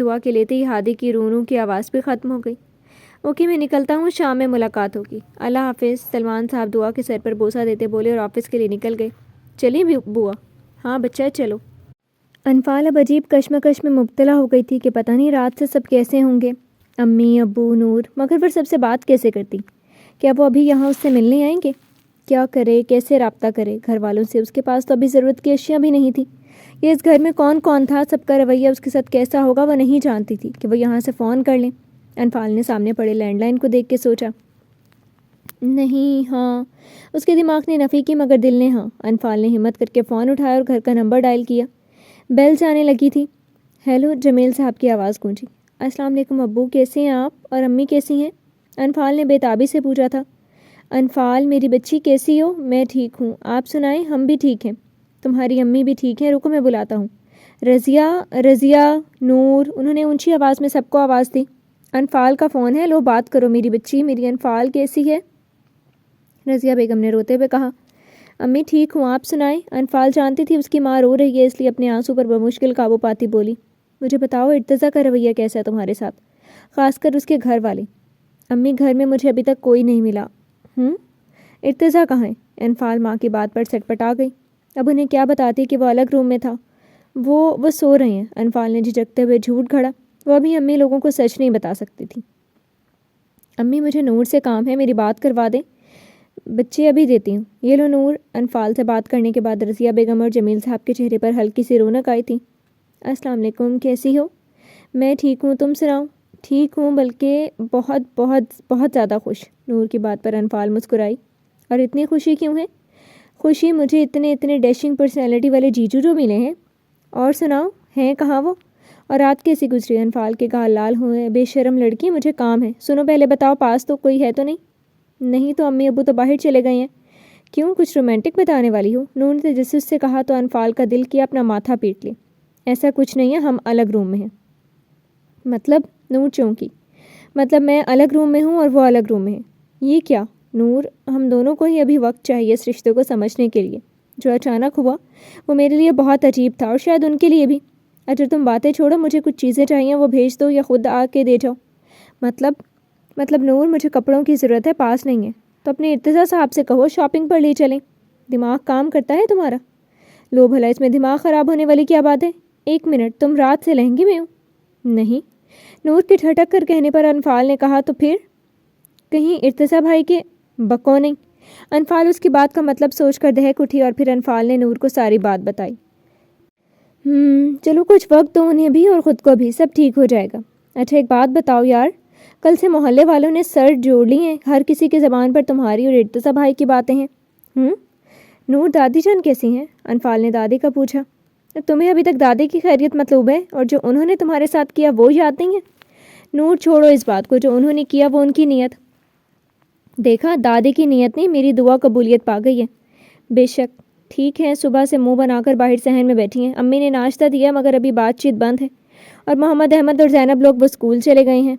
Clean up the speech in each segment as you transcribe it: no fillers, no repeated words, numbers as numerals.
دعا کے لیتے ہی ہادی کی رو رو کی آواز بھی ختم ہو گئی۔ اوکے میں نکلتا ہوں، شام میں ملاقات ہوگی، اللہ حافظ، سلمان صاحب دعا کے سر پر بوسہ دیتے بولے اور آفس کے لیے نکل گئے۔ چلیے بوا؟ ہاں بچہ چلو۔ انفال اب عجیب کشمکش میں مبتلا ہو گئی تھی کہ پتہ نہیں رات سے سب کیسے ہوں گے، امی، ابو، نور، مگر پھر سب سے بات کیسے کرتی؟ کیا وہ ابھی یہاں اس سے ملنے آئیں گے؟ کیا کرے، کیسے رابطہ کرے گھر والوں سے؟ اس کے پاس تو ابھی ضرورت کی اشیاء بھی نہیں تھی۔ یہ اس گھر میں کون کون تھا، سب کا رویہ اس کے ساتھ کیسا ہوگا وہ نہیں جانتی تھی کہ وہ یہاں سے فون کر لیں۔ انفال نے سامنے پڑے لینڈ لائن کو دیکھ کے سوچا۔ نہیں، ہاں، اس کے دماغ نے نفی کی مگر دل نے ہاں۔ انفال نے ہمت کر کے فون اٹھایا اور گھر کا نمبر ڈائل کیا۔ بیل جانے لگی تھی۔ ہیلو، جمیل صاحب کی آواز گونجی۔ السلام علیکم ابو، کیسے ہیں آپ؟ اور امی کیسی ہیں؟ انفال نے بے تابی سے پوچھا تھا۔ انفال میری بچی کیسی ہو؟ میں ٹھیک ہوں، آپ سنائیں؟ ہم بھی ٹھیک ہیں۔ تمہاری امی بھی ٹھیک ہیں، رکو میں بلاتا ہوں۔ رضیہ، نور، انہوں نے اونچی آواز میں سب کو آواز دی۔ انفال کا فون ہے، لو بات کرو میری بچی، میری انفال کیسی ہے؟ رضیہ بیگم نے روتے ہوئے کہا، امی ٹھیک ہوں، آپ سنائیں؟ انفال جانتی تھی اس کی ماں رو رہی ہے، اس لیے اپنے آنسو پر بمشکل قابو پاتی بولی، مجھے بتاؤ ارتضیٰ کا رویہ کیسا ہے تمہارے ساتھ، خاص کر اس کے گھر والے؟ امی گھر میں مجھے ابھی تک کوئی نہیں ملا۔ ارتضیٰ کہاں ہے؟ انفال ماں کی بات پر سٹپٹا گئی۔ اب انہیں کیا بتاتی کہ وہ الگ روم میں تھا؟ وہ سو رہے ہیں، انفال نے جھجکتے ہوئے جھوٹ گھڑا۔ وہ ابھی امی لوگوں کو سچ نہیں بتا سکتی تھی۔ امی مجھے نور سے کام ہے، میری بات کروا دیں۔ بچے ابھی دیتی ہوں، یہ لو نور۔ انفال سے بات کرنے کے بعد رضیہ بیگم اور جمیل صاحب کے چہرے پر ہلکی سی رونق آئی تھی۔ السلام علیکم، کیسی ہو؟ میں ٹھیک ہوں، تم سناؤ؟ ٹھیک ہوں، بلکہ بہت بہت بہت زیادہ خوش۔ نور کی بات پر انفال مسکرائی۔ اور اتنی خوشی کیوں ہے؟ خوشی مجھے اتنے ڈیشنگ پرسنالٹی والے جیجو جو ملے ہیں۔ اور سناؤ، ہیں کہاں وہ؟ اور رات کیسی گزری؟ انفال کے گال لال ہوئے۔ بے شرم لڑکی، مجھے کام ہے، سنو پہلے بتاؤ پاس تو کوئی ہے تو نہیں؟ نہیں تو امی ابو تو باہر چلے گئے ہیں۔ کیوں، کچھ رومانٹک بتانے والی ہو؟ نور نے تجسس سے کہا تو انفال کا دل کیا اپنا ماتھا پیٹ لے۔ ایسا کچھ نہیں ہے، ہم الگ روم میں ہیں۔ مطلب؟ نور چونکی۔ مطلب میں الگ روم میں ہوں اور وہ الگ روم میں ہیں۔ یہ کیا؟ نور، ہم دونوں کو ہی ابھی وقت چاہیے اس رشتے کو سمجھنے کے لیے۔ جو اچانک ہوا وہ میرے لیے بہت عجیب تھا اور شاید ان کے لیے بھی۔ اگر تم باتیں چھوڑو، مجھے کچھ چیزیں چاہیے، وہ بھیج دو یا خود آ کے دے جاؤ۔ مطلب نور، مجھے کپڑوں کی ضرورت ہے، پاس نہیں ہے، تو اپنے ارتضیٰ صاحب سے کہو شاپنگ پر لے چلیں۔ دماغ کام کرتا ہے تمہارا؟ لو بھلا، اس میں دماغ خراب ہونے والی کیا بات ہے؟ ایک منٹ، تم رات سے لہنگی میں ہو؟ نہیں، نور کے ٹھٹک کر کہنے پر انفال نے کہا، تو پھر کہیں ارتضیٰ بھائی کے؟ بکو نہیں۔ انفال اس کی بات کا مطلب سوچ کر دہک اٹھی اور پھر انفال نے نور کو ساری بات بتائی۔ چلو کچھ وقت دو انہیں بھی اور خود کو بھی، سب ٹھیک ہو جائے گا۔ اچھا ایک بات بتاؤ یار، کل سے محلے والوں نے سر جوڑ لی ہیں، ہر کسی کی زبان پر تمہاری اور ارتضیٰ بھائی کی باتیں ہیں۔ نور، دادی جان کیسی ہیں؟ انفال نے دادی کا پوچھا۔ تمہیں ابھی تک دادی کی خیریت مطلوب ہے، اور جو انہوں نے تمہارے ساتھ کیا وہ یاد نہیں ہے؟ نور چھوڑو اس بات کو، جو انہوں نے کیا وہ ان کی نیت۔ دیکھا، دادی کی نیت نہیں، میری دعا قبولیت پا گئی ہے۔ بے شک۔ ٹھیک ہے، صبح سے منہ بنا کر باہر صحن میں بیٹھی ہیں، امی نے ناشتہ دیا مگر ابھی بات چیت بند ہے، اور محمد احمد اور زینب لوگ وہ اسکول چلے گئے ہیں۔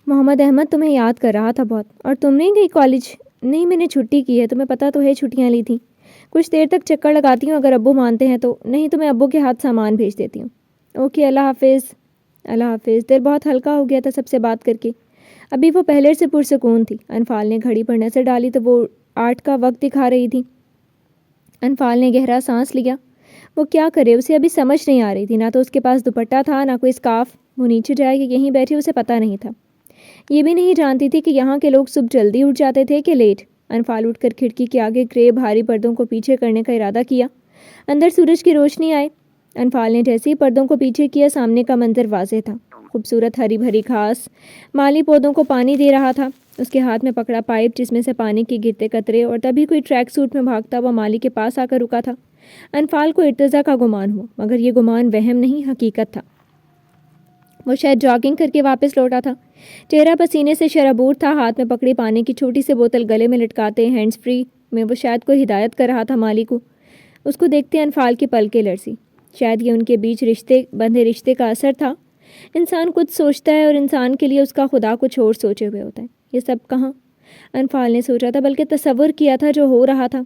محمد احمد تمہیں یاد کر رہا تھا بہت۔ اور تم نہیں گئی کالج؟ نہیں، میں نے چھٹی کی ہے، تمہیں پتہ تو ہے، چھٹیاں لی تھیں۔ کچھ دیر تک چکر لگاتی ہوں اگر ابو مانتے ہیں تو، نہیں تو میں ابو کے ہاتھ سامان بھیج دیتی ہوں۔ اوکے، اللہ حافظ۔ اللہ حافظ۔ دل بہت ہلکا ہو گیا تھا سب سے بات کر کے، ابھی وہ پہلے سے پرسکون تھی۔ انفال نے گھڑی پر نظر ڈالی تو وہ 8 کا وقت دکھا رہی تھی۔ انفال نے گہرا سانس لیا۔ وہ کیا کرے، اسے ابھی سمجھ نہیں آ رہی تھی، نہ تو اس کے پاس دوپٹہ تھا، نہ کوئی اسکارف، وہ نیچے جائے کہ یہیں بیٹھی اسے پتہ نہیں تھا۔ یہ بھی نہیں جانتی تھی کہ یہاں کے لوگ صبح جلدی اٹھ جاتے تھے کہ لیٹ۔ انفال اٹھ کر کھڑکی کے آگے گرے بھاری پردوں کو پیچھے کرنے کا ارادہ کیا۔ اندر سورج کی روشنی آئے۔ انفال نے جیسے ہی پردوں کو پیچھے کیا، سامنے کا منظر واضح تھا۔ خوبصورت ہری بھری گھاس، مالی پودوں کو پانی دے رہا تھا۔ اس کے ہاتھ میں پکڑا پائپ جس میں سے پانی کے گرتے قطرے، اور تبھی کوئی ٹریک سوٹ میں بھاگتا ہوا مالی کے پاس آ کر رکا تھا۔ انفال کو ارتضیٰ کا گمان ہوا، مگر یہ گمان وہم نہیں، حقیقت تھا۔ وہ شاید جاگنگ کر کے واپس لوٹا تھا، چہرہ پسینے سے شرابور تھا، ہاتھ میں پکڑی پانی کی چھوٹی سی بوتل گلے میں لٹکاتے ہینڈز فری میں وہ شاید کوئی ہدایت کر رہا تھا مالی کو۔ اس کو دیکھتے انفال کی پلکیں لرزی۔ شاید یہ ان کے بیچ بندھے رشتے کا اثر تھا۔ انسان کچھ سوچتا ہے اور انسان کے لیے اس کا خدا کچھ اور سوچے ہوئے ہوتا ہے۔ یہ سب کہاں؟ انفال نے سوچا تھا، بلکہ تصور کیا تھا جو ہو رہا تھا۔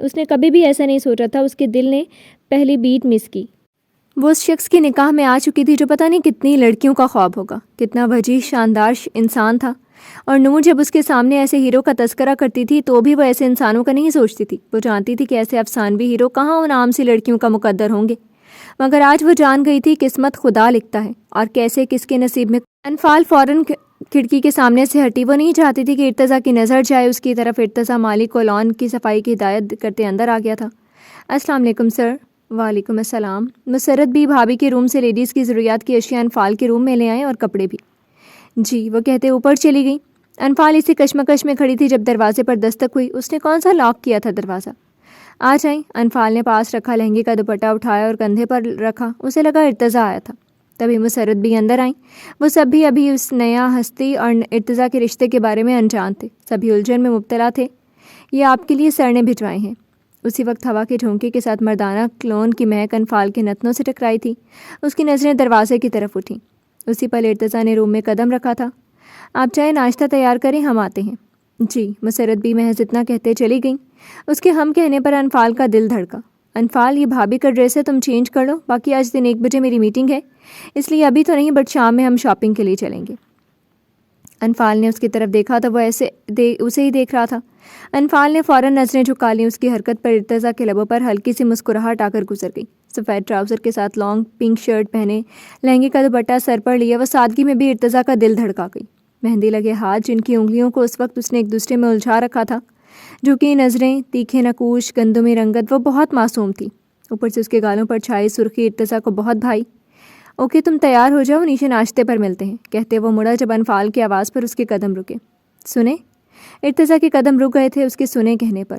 اس نے کبھی بھی ایسا نہیں سوچا تھا۔ اس کے دل نے پہلی بیٹ مس کی۔ وہ اس شخص کی نکاح میں آ چکی تھی جو پتہ نہیں کتنی لڑکیوں کا خواب ہوگا، کتنا وجیح شاندار انسان تھا، اور نور جب اس کے سامنے ایسے ہیرو کا تذکرہ کرتی تھی تو بھی وہ ایسے انسانوں کا نہیں سوچتی تھی۔ وہ جانتی تھی کہ ایسے افسانوی ہیرو کہاں ان عام سی لڑکیوں کا مقدر ہوں گے، مگر آج وہ جان گئی تھی قسمت خدا لکھتا ہے اور کیسے کس کے نصیب میں۔ انفال فوراً کھڑکی کے سامنے سے ہٹی۔ وہ نہیں چاہتی تھی کہ ارتضیٰ کی نظر جائے اس کی طرف۔ ارتضیٰ مالک کو لان کی صفائی کی ہدایت کرتے اندر آ گیا تھا۔ السلام علیکم سر۔ وعلیکم السلام۔ مسرت بھی بھابھی کے روم سے لیڈیز کی ضروریات کی اشیاء انفال کے روم میں لے آئیں اور کپڑے بھی۔ جی، وہ کہتے اوپر چلی گئی۔ انفال اسی کشمکش میں کھڑی تھی جب دروازے پر دستک ہوئی۔ اس نے کون سا لاک کیا تھا دروازہ؟ آ جائیں۔ انفال نے پاس رکھا لہنگے کا دوپٹہ اٹھایا اور کندھے پر رکھا۔ اسے لگا ارتضیٰ آیا تھا۔ تبھی مسرت بھی اندر آئیں۔ وہ سب بھی ابھی اس نیا ہستی اور ارتضیٰ کے رشتے کے بارے میں انجان تھے، سبھی الجھن میں مبتلا تھے۔ یہ آپ کے لیے سر نے بھجوائے ہیں۔ اسی وقت ہوا کے جھونکے کے ساتھ مردانہ کلون کی مہک انفال کے نتنوں سے ٹکرائی تھی۔ اس کی نظریں دروازے کی طرف اٹھیں۔ اسی پل ارتضیٰ نے روم میں قدم رکھا تھا۔ آپ چاہے ناشتہ تیار کریں، ہم آتے ہیں۔ جی، مسرت بھی محض اتنا کہتے چلی گئیں۔ اس کے ہم کہنے پر انفال کا دل دھڑکا۔ انفال، یہ بھابھی کا ڈریس ہے، تم چینج کر لو، باقی آج دن 1 بجے میری میٹنگ ہے، اس لیے ابھی تو نہیں، بٹ شام میں ہم شاپنگ کے لیے چلیں گے۔ انفال نے اس کی طرف دیکھا تو وہ اسے ہی دیکھ رہا تھا۔ انفال نے فوراً نظریں جھکا لیں۔ اس کی حرکت پر ارتضیٰ کے لبوں پر ہلکی سی مسکراہٹ آ کر گزر گئی۔ سفید ٹراؤزر کے ساتھ لانگ پنک شرٹ پہنے، لہنگے کا دوپٹہ سر پر لیا، وہ سادگی میں بھی ارتضیٰ کا دل دھڑکا گئی۔ مہندی لگے ہاتھ، جن کی انگلیوں کو اس وقت اس نے ایک دوسرے میں الجھا رکھا تھا، جھکی نظریں، تیکھے نقوش، گندمی رنگت، وہ بہت معصوم تھی۔ اوپر سے اس کے گالوں پر چھائی سرخی ارتضیٰ کو بہت بھائی۔ اوکے، تم تیار ہو جاؤ، نیچے ناشتے پر ملتے ہیں، کہتے وہ مڑا جب انفال کی آواز پر اس کے قدم رکے۔ سنیں؟ ارتضیٰ کے قدم رک گئے تھے اس کے سنے کہنے پر۔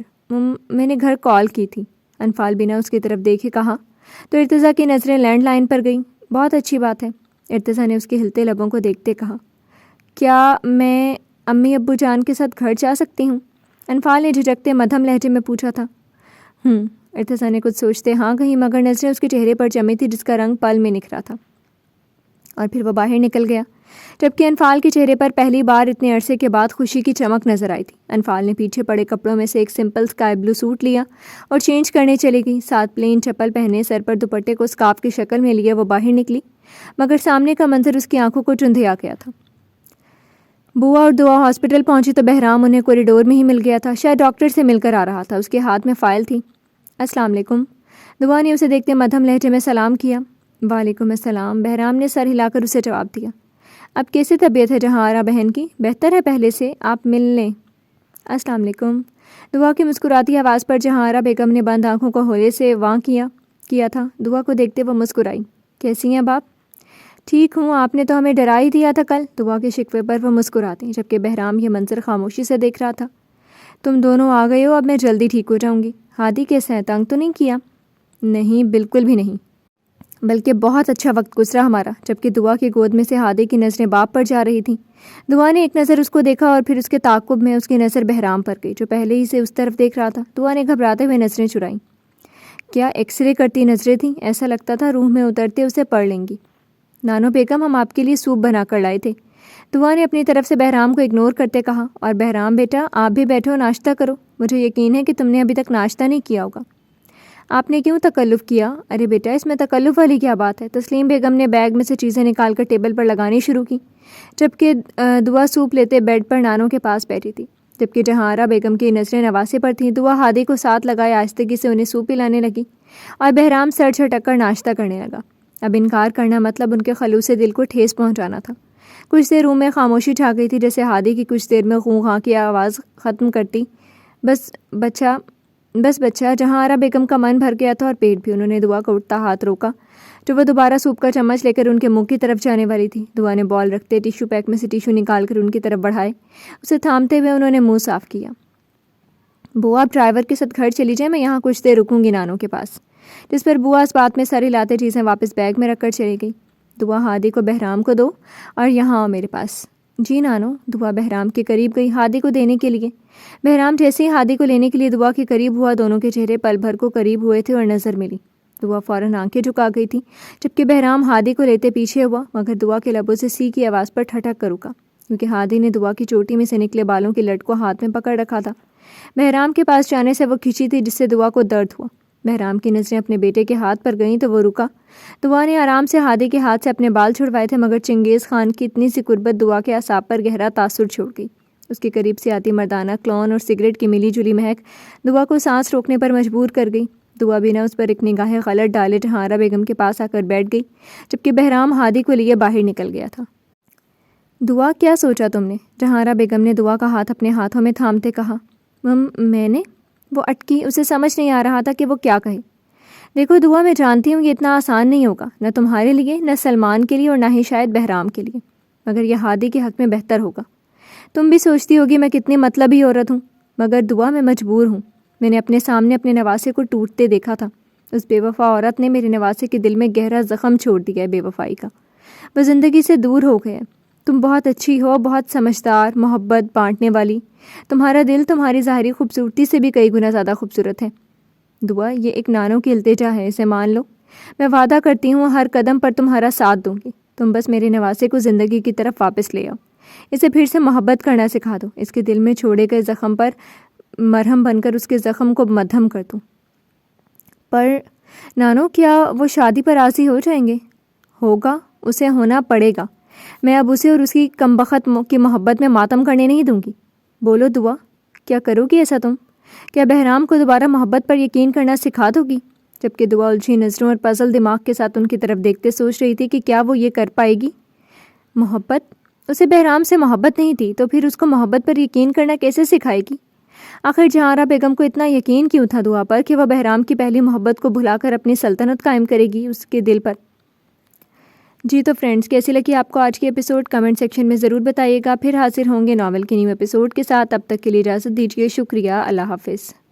میں نے گھر کال کی تھی، انفال بنا اس کی طرف دیکھے کہا، تو ارتضیٰ کی نظریں لینڈ لائن پر گئیں۔ بہت اچھی بات ہے، ارتضیٰ نے اس کے ہلتے لبوں کو دیکھتے کہا۔ کیا میں امی ابو جان کے ساتھ گھر جا سکتی ہوں؟ انفال نے جھجکتے مدھم لہجے میں پوچھا تھا۔ ارتضیٰ نے کچھ سوچتے ہاں کہیں، مگر نظریں اس کے چہرے پر جمی تھی جس کا رنگ پل میں نکھرا تھا، اور پھر وہ باہر نکل گیا، جبکہ انفال کے چہرے پر پہلی بار اتنے عرصے کے بعد خوشی کی چمک نظر آئی تھی۔ انفال نے پیچھے پڑے کپڑوں میں سے ایک سمپل اسکائی بلو سوٹ لیا اور چینج کرنے چلی گئی۔ ساتھ پلین چپل پہنے، سر پر دوپٹے کو اسکارف کی شکل میں لیے وہ باہر نکلی، مگر سامنے کا منظر اس کی آنکھوں کو چندھیا گیا تھا۔ بوا اور دعا ہاسپٹل پہنچی تو بہرام انہیں کوریڈور میں ہی مل گیا تھا، شاید ڈاکٹر سے مل کر آ رہا تھا۔ اس کے ہاتھ میں فائل تھی۔ السلام علیکم۔ دعا نے اسے دیکھتے مدھم لہجے میں سلام کیا۔ وعلیکم السلام۔ بہرام نے سر ہلا کر اسے جواب دیا۔ اب کیسی طبیعت ہے جہاں آرا بہن کی؟ بہتر ہے پہلے سے، آپ مل لیں۔ السلام علیکم۔ دعا کی مسکراتی آواز پر جہاں آرا بیگم نے بند آنکھوں کو ہولے سے واں کیا تھا، دعا کو دیکھتے وہ مسکرائی۔ کیسی ہیں باپ؟ ٹھیک ہوں، آپ نے تو ہمیں ڈرا ہی دیا تھا کل۔ دعا کے شکوے پر وہ مسکراتے، جبکہ بہرام یہ منظر خاموشی سے دیکھ رہا تھا۔ تم دونوں آ گئے ہو، اب میں جلدی ٹھیک ہو جاؤں گی۔ ہادی کیسا ہے، تنگ تو نہیں کیا؟ نہیں، بالکل بھی نہیں، بلکہ بہت اچھا وقت گزرا ہمارا۔ جبکہ دعا کی گود میں سے ہادی کی نظریں باپ پر جا رہی تھیں۔ دعا نے ایک نظر اس کو دیکھا اور پھر اس کے تعاقب میں اس کی نظر بہرام پر گئی، جو پہلے ہی سے اس طرف دیکھ رہا تھا۔ دعا نے گھبراتے ہوئے نظریں چرائیں۔ کیا ایکس رے کرتی نظریں تھیں؟ ایسا لگتا تھا روح میں اترتے اسے پڑھ لیں گی۔ نانو بیگم، ہم آپ کے لیے سوپ بنا کر لائے تھے، دعا نے اپنی طرف سے بہرام کو اگنور کرتے کہا۔ اور بہرام بیٹا، آپ بھی بیٹھو، ناشتہ کرو، مجھے یقین ہے کہ تم نے ابھی تک ناشتہ نہیں کیا ہوگا۔ آپ نے کیوں تکلف کیا؟ ارے بیٹا، اس میں تکلف والی کیا بات ہے؟ تسلیم بیگم نے بیگ میں سے چیزیں نکال کر ٹیبل پر لگانی شروع کی، جبکہ دعا سوپ لیتے بیڈ پر نانو کے پاس بیٹھی تھی، جبکہ جہاں آرا بیگم کی نظریں نواسے پر تھیں۔ دعا ہادی کو ساتھ لگائے آہستگی سے انہیں سوپ پلانے لگی، اور بہرام سر جھٹک کر ناشتہ کرنے لگا۔ اب انکار کرنا مطلب ان کے خلوص دل کو ٹھیس پہنچانا تھا۔ کچھ دیر روم میں خاموشی چھا گئی تھی، جیسے ہادی کی کچھ دیر میں غوں غاں کی آواز ختم کرتی بس بچہ۔ جہاں آرا بیگم کا من بھر گیا تھا اور پیٹ بھی۔ انہوں نے دعا کو اٹھتا ہاتھ روکا جو وہ دوبارہ سوپ کا چمچ لے کر ان کے منہ کی طرف جانے والی تھی۔ دعا نے بال رکھتے ٹیشو پیک میں سے ٹیشو نکال کر ان کی طرف بڑھائے، اسے تھامتے ہوئے انہوں نے منہ صاف کیا۔ بوا، آپ ڈرائیور کے ساتھ گھر چلی جائیں، میں یہاں کچھ دیر رکوں گی نانو کے پاس۔ جس پر بوا اس بات میں سر ہلاتے چیزیں واپس بیگ میں رکھ کر چلی گئی۔ دعا، ہادی کو بہرام کو دو اور یہاں آؤ میرے پاس۔ جی نانو۔ دعا بہرام کے قریب گئی ہادی کو دینے کے لیے۔ بہرام جیسے ہی ہادی کو لینے کے لیے دعا کے قریب ہوا، دونوں کے چہرے پل بھر کو قریب ہوئے تھے اور نظر ملی۔ دعا فوراً آنکھیں جھکا گئی تھی، جبکہ بہرام ہادی کو لیتے پیچھے ہوا، مگر دعا کے لبوں سے سی کی آواز پر ٹھٹک کر رکا، کیونکہ ہادی نے دعا کی چوٹی میں سے نکلے بالوں کی لٹ کو ہاتھ میں پکڑ رکھا تھا۔ بہرام کے پاس جانے سے وہ کھچی تھی، جس سے دعا کو درد ہوا۔ بہرام کی نظریں اپنے بیٹے کے ہاتھ پر گئیں تو وہ رکا۔ دعا نے آرام سے ہادی کے ہاتھ سے اپنے بال چھڑوائے تھے، مگر چنگیز خان کی اتنی سی قربت دعا کے اعصاب پر گہرا تاثر چھوڑ گئی۔ اس کے قریب سے آتی مردانہ کلون اور سگریٹ کی ملی جلی مہک دعا کو سانس روکنے پر مجبور کر گئی۔ دعا بنا اس پر ایک نگاہ غلط ڈالے جہانارا بیگم کے پاس آ کر بیٹھ گئی، جبکہ بہرام ہادی کو لیے باہر نکل گیا تھا۔ دعا، کیا سوچا تم نے؟ جہانارا بیگم نے دعا کا ہاتھ اپنے ہاتھوں میں تھامتے کہا۔ میں نے؟ وہ اٹکی، اسے سمجھ نہیں آ رہا تھا کہ وہ کیا کہے۔ دیکھو دعا، میں جانتی ہوں یہ اتنا آسان نہیں ہوگا، نہ تمہارے لیے، نہ سلمان کے لیے، اور نہ ہی شاید بہرام کے لیے، مگر یہ ہادی کے حق میں بہتر ہوگا۔ تم بھی سوچتی ہوگی میں کتنی مطلبی عورت ہوں، مگر دعا میں مجبور ہوں۔ میں نے اپنے سامنے اپنے نواسے کو ٹوٹتے دیکھا تھا۔ اس بے وفا عورت نے میرے نواسے کے دل میں گہرا زخم چھوڑ دیا ہے بے وفائی کا۔ وہ زندگی سے دور ہو گئے۔ تم بہت اچھی ہو، بہت سمجھدار، محبت بانٹنے والی۔ تمہارا دل تمہاری ظاہری خوبصورتی سے بھی کئی گنا زیادہ خوبصورت ہے۔ دعا، یہ ایک نانوں کی التجا ہے، اسے مان لو۔ میں وعدہ کرتی ہوں ہر قدم پر تمہارا ساتھ دوں گی۔ تم بس میرے نواسے کو زندگی کی طرف واپس لے آؤ، اسے پھر سے محبت کرنا سکھا دو، اس کے دل میں چھوڑے گئے زخم پر مرہم بن کر اس کے زخم کو مدھم کر دو۔ پر نانو، کیا وہ شادی پر راضی ہو جائیں گے؟ ہوگا، اسے ہونا پڑے گا۔ میں اب اسے اور اس کی کمبخت کی محبت میں ماتم کرنے نہیں دوں گی۔ بولو دعا، کیا کرو گی ایسا تم؟ کیا بہرام کو دوبارہ محبت پر یقین کرنا سکھا دو گی؟ جبکہ دعا الجھی نظروں اور پزل دماغ کے ساتھ ان کی طرف دیکھتے سوچ رہی تھی کہ کیا وہ یہ کر پائے گی۔ محبت؟ اسے بہرام سے محبت نہیں تھی تو پھر اس کو محبت پر یقین کرنا کیسے سکھائے گی؟ آخر جہانارا بیگم کو اتنا یقین کیوں تھا دعا پر کہ وہ بہرام کی پہلی محبت کو بھلا کر اپنی سلطنت قائم کرے گی اس کے دل پر؟ جی تو فرینڈز، کیسی لگی آپ کو آج کی ایپیسوڈ؟ کمنٹ سیکشن میں ضرور بتائیے گا۔ پھر حاضر ہوں گے ناول کے نیو ایپیسوڈ کے ساتھ، تب تک کے لیے اجازت دیجیے۔ شکریہ، اللہ حافظ۔